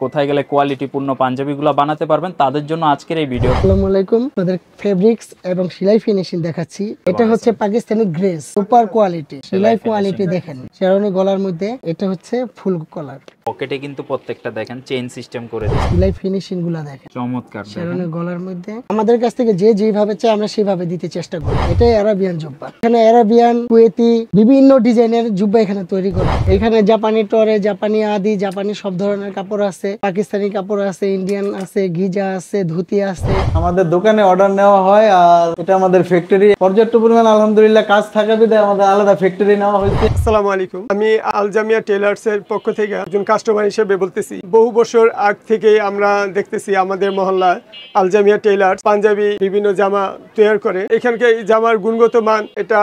কোথায় গেলে কোয়ালিটিপূর্ণ পাঞ্জাবিগুলো বানাতে পারবেন তাদের জন্য আজকের এই ভিডিও। আসসালামু আলাইকুম, আপনাদের ফেব্রিক্স এবং সেলাই ফিনিশিং দেখাচ্ছি। এটা হচ্ছে পাকিস্তানি গ্রেস সুপার কোয়ালিটি সেলাই কোয়ালিটি। দেখেন শেরওয়ানি গলার মধ্যে, এটা হচ্ছে ফুল কলার। পকেটে কিন্তু প্রত্যেকটা দেখেন চেইন সিস্টেম করে দিয়েছে। সেলাই ফিনিশিং গুলা দেখেন চমৎকার। শেরওয়ানি গলার মধ্যে আমাদের কাছ থেকে যে যেভাবে চাই আমরা সেভাবে দিতে চেষ্টা করি। এটাই আরাবিয়ান জুব্বা। এখানে আরাবিয়ান, কুয়েতি বিভিন্ন ডিজাইনের জুব্বা এখানে তৈরি করা। এখানে জাপানি টরে, জাপানি আদি, জাপানি সব ধরনের কাপড় আছে, পাকিস্তানি কাপড় আছে, ইন্ডিয়ান আছে, গিজা আছে, ধুতি আছে। আমাদের দোকানে অর্ডার নেওয়া হয় আর এটা আমাদের ফ্যাক্টরি পর্যাপ্ত পরিমাণ আলহামদুলিল্লাহ কাজ থাকা বিধায় আমাদের আলাদা ফ্যাক্টরি নেওয়া হয়েছে। আসসালামু আলাইকুম, আমি আল জামিয়া টেলার্স এর পক্ষ থেকে একজন কাস্টমার হিসেবে বলতেছি। বহু বছর আগ থেকে আমরা দেখতেছি আমাদের মহল্লায় আল জামিয়া টেলার্স পাঞ্জাবি বিভিন্ন জামা তৈরি করে। এখানকার জামার গুণগত মান এটা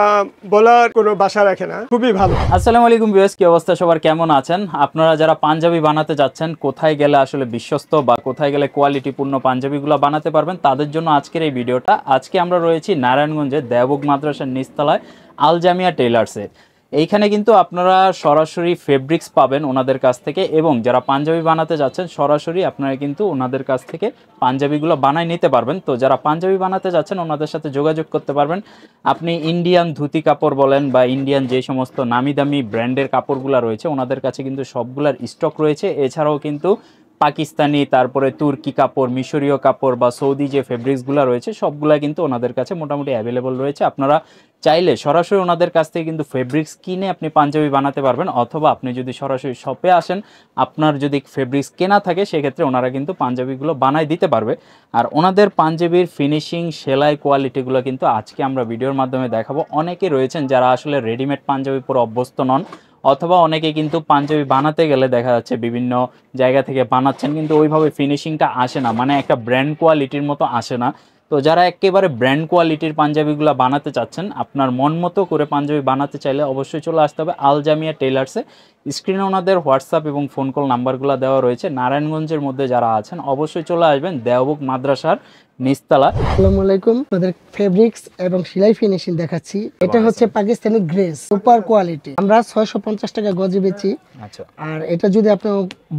বলার কোনো ভাষা রাখে না, খুবই ভালো। আসসালামু আলাইকুম ভিউয়ার্স, কি অবস্থা সবার, কেমন আছেন আপনারা? যারা পাঞ্জাবি বানাতে যাচ্ছেন, কোথায় গেলে আসলে বিশ্বস্ত বা কোথায় গেলে কোয়ালিটিপূর্ণ পাঞ্জাবিগুলো বানাতে পারবেন তাদের জন্য আজকের এই ভিডিওটা। আজকে আমরা রয়েছি নারায়ণগঞ্জের দেওবন্দ মাদ্রাসার নিচতলায় আল জামিয়া টেলার্সে। এইখানে কিন্তু আপনারা সরাসরি ফেব্রিক্স পাবেন ওনাদের কাছ থেকে, এবং যারা পাঞ্জাবি বানাতে যাচ্ছেন সরাসরি আপনারা কিন্তু ওনাদের কাছ থেকে পাঞ্জাবিগুলো বানায় নিতে পারবেন। তো যারা পাঞ্জাবি বানাতে যাচ্ছেন ওনাদের সাথে যোগাযোগ করতে পারবেন। আপনি ইন্ডিয়ান ধুতি কাপড় বলেন বা ইন্ডিয়ান যে সমস্ত নামি দামি ব্র্যান্ডের কাপড়গুলো রয়েছে ওনাদের কাছে কিন্তু সবগুলার স্টক রয়েছে। এছাড়াও কিন্তু পাকিস্তানি, তারপরে তুর্কি কাপড়, মিশরীয় কাপড় বা সৌদি যে ফেব্রিক্সগুলো রয়েছে সবগুলা কিন্তু ওনাদের কাছে মোটামুটি অ্যাভেলেবল রয়েছে। আপনারা চাইলে সরাসরি ওনাদের কাছ থেকে কিন্তু ফেব্রিক্স কিনে আপনি পাঞ্জাবি বানাতে পারবেন, অথবা আপনি যদি সরাসরি শপে আসেন, আপনার যদি ফেব্রিক্স কেনা থাকে সেক্ষেত্রে ওনারা কিন্তু পাঞ্জাবিগুলো বানাই দিতে পারবে। আর ওনাদের পাঞ্জাবির ফিনিশিং, সেলাই কোয়ালিটিগুলো কিন্তু আজকে আমরা ভিডিওর মাধ্যমে দেখাবো। অনেকে রয়েছেন যারা আসলে রেডিমেড পাঞ্জাবি পরে অভ্যস্ত নন, অথবা অনেকে কিন্তু পাঞ্জাবি বানাতে গেলে দেখা যাচ্ছে বিভিন্ন জায়গা থেকে বানাচ্ছেন কিন্তু ওইভাবে ফিনিশিংটা আসে না, মানে একটা ব্র্যান্ড কোয়ালিটির মতো আসে না। তো যারা একেবারে ব্র্যান্ড কোয়ালিটির পাঞ্জাবিগুলো বানাতে চাচ্ছেন, আপনার মন মতো করে পাঞ্জাবি বানাতে চাইলে অবশ্যই চলে আসতে হবে আল জামিয়া টেলার্সে। স্ক্রিনে ওনাদের হোয়াটসঅ্যাপ এবং ফোন কল নাম্বারগুলো দেওয়া রয়েছে। নারায়ণগঞ্জের মধ্যে যারা আছেন অবশ্যই চলে আসবেন দেওবন্দ মাদ্রাসার নিচতলা। আসসালামু আলাইকুম, আপনাদের ফেব্রিক্স এবং সেলাই ফিনিশিং দেখাচ্ছি। এটা হচ্ছে পাকিস্তানি গ্রেস সুপার কোয়ালিটি। আমরা 650 টাকা গজে বেচি। আচ্ছা। আর এটা যদি আপনি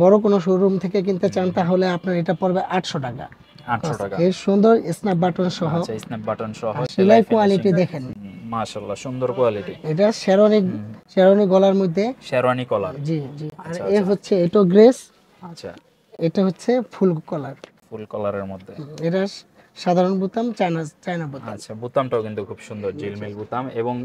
বড় কোনো শোরুম থেকে কিনতে চান তাহলে আপনার এটা পড়বে 800 টাকা। 800 টাকা। এর সুন্দর স্ন্যাপ বাটন সহ। আচ্ছা, স্ন্যাপ বাটন সহ সেলাই কোয়ালিটি দেখেন, মাশাআল্লাহ সুন্দর কোয়ালিটি। এটা শেরওয়ানি গলার মধ্যে শেরওয়ানি কলার। জি জি। আর এ হচ্ছে এটা গ্রেস। আচ্ছা। এটা হচ্ছে ফুল কলার, ফুল কলারের মধ্যে। এটা সাধারণ বুতাম, চায়না বুতাম। আচ্ছা, বুতামটাও কিন্তু খুব সুন্দর ঝিলমিল বুতাম। এবং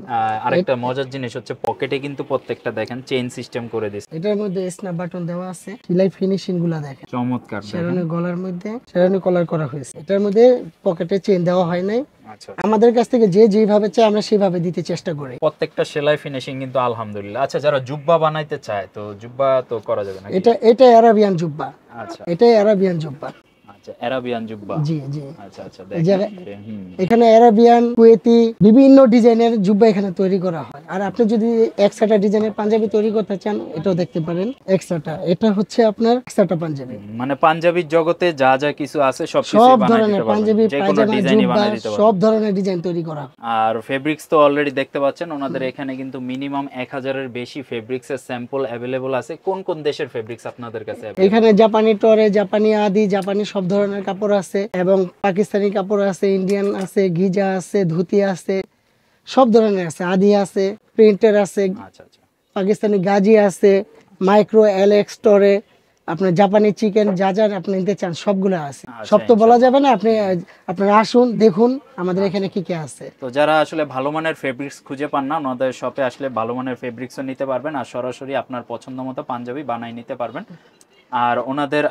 আরেকটা মজার জিনিস হচ্ছে পকেটে কিন্তু প্রত্যেকটা দেখেন চেইন সিস্টেম করে দিয়েছে। এটার মধ্যে স্ন্যাপ বাটন দেওয়া আছে। সেলাই ফিনিশিং গুলা দেখেন চমৎকার। শেরওয়ানি গলার মধ্যে শেরওয়ানি কলার করা হয়েছে। এটার মধ্যে পকেটে চেইন দেওয়া হয় নাই। আচ্ছা। আমাদের কাছ থেকে যে যেভাবে চাই আমরা সেভাবে দিতে চেষ্টা করি। প্রত্যেকটা সেলাই ফিনিশিং কিন্তু আলহামদুলিল্লাহ। আচ্ছা, যারা জুব্বা বানাইতে চায় তো জুব্বা তো করা যাবে না? এটা আরাবিয়ান জুব্বা। আচ্ছা, এটাই আরাবিয়ান জুব্বা। আচ্ছা, আরাবিয়ান জুব্বা। জি জি। আচ্ছা আচ্ছা, এখানে আরাবিয়ান, কুয়েতি বিভিন্ন ডিজাইনের জুব্বা এখানে তৈরি করা হয়। আর আপনি যদি এক্সট্রা ডিজাইনের পাঞ্জাবি তৈরি করতে চান এটাও দেখতে পারেন। এক্সট্রা এটা হচ্ছে আপনার এক্সট্রা পাঞ্জাবি, মানে পাঞ্জাবির জগতে যা যা কিছু আছে সব ধরনের পাঞ্জাবি, পায়জামা, জুব্বা সব ধরনের ডিজাইন তৈরি করা হয়। আর ফেব্রিক্স তো অলরেডি দেখতে পাচ্ছেন ওনাদের এখানে কিন্তু মিনিমাম 1000-এর বেশি ফেব্রিক্সের স্যাম্পল অ্যাভেলেবল আছে। কোন কোন দেশের ফেব্রিক্স আপনাদের কাছে? এখানে জাপানি টরে, জাপানি আদি, জাপানি সব ধরনের কাপড় আছে, এবং পাকিস্তানি কাপড় আছে, ইন্ডিয়ান আছে, গিজা আছে, ধুতি আছে, সব ধরনের আছে, আদি আছে, প্রিন্টার আছে। আচ্ছা আচ্ছা। পাকিস্তানি গাজি আছে, মাইক্রো এলএক্স টরে, আপনার জাপানি চিকেন যা যা আপনি নিতে চান সবগুলো আছে। সব তো বলা যাবে না, আপনারা আসুন দেখুন আমাদের এখানে কি কি আছে। তো যারা আসলে ভালো মানের ফেব্রিক্স খুঁজে পান না, ওনাদের শপে আসলে ভালো মানের ফেব্রিক্সও নিতে পারবেন, আর সরাসরি আপনার পছন্দ মতো পাঞ্জাবি বানাই নিতে পারবেন। আর ওনাদের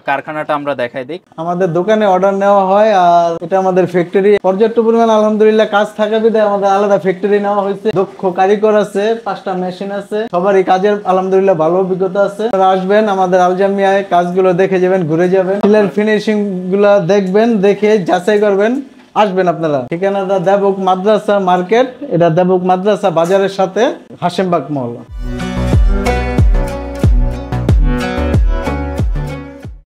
কারখানাটা আমরা দেখাই দিই। আমাদের দোকানে অর্ডার নেওয়া হয় আর এটা আমাদের ফ্যাক্টরি পর্যাপ্ত পরিমাণ আলহামদুলিল্লাহ কাজ থাকা বিধায় আমাদের আলাদা ফ্যাক্টরি নেওয়া হয়েছে। দক্ষ কারিগর আছে, 5টা মেশিন আছে, সবারই কাজের আলহামদুলিল্লাহ ভালো অভিজ্ঞতা আছে। আসবেন আমাদের আল জামিয়ায়, কাজগুলো দেখে যাবেন, ঘুরে যাবেন, সেলাই ফিনিশিং গুলা দেখবেন, দেখে যাচাই করবেন, আসবেন আপনারা। ঠিকানাটা দেওবন্দ মাদ্রাসা মার্কেট, এটা দেওবন্দ মাদ্রাসা বাজারের সাথে হাশেমবাগ মহল্লা।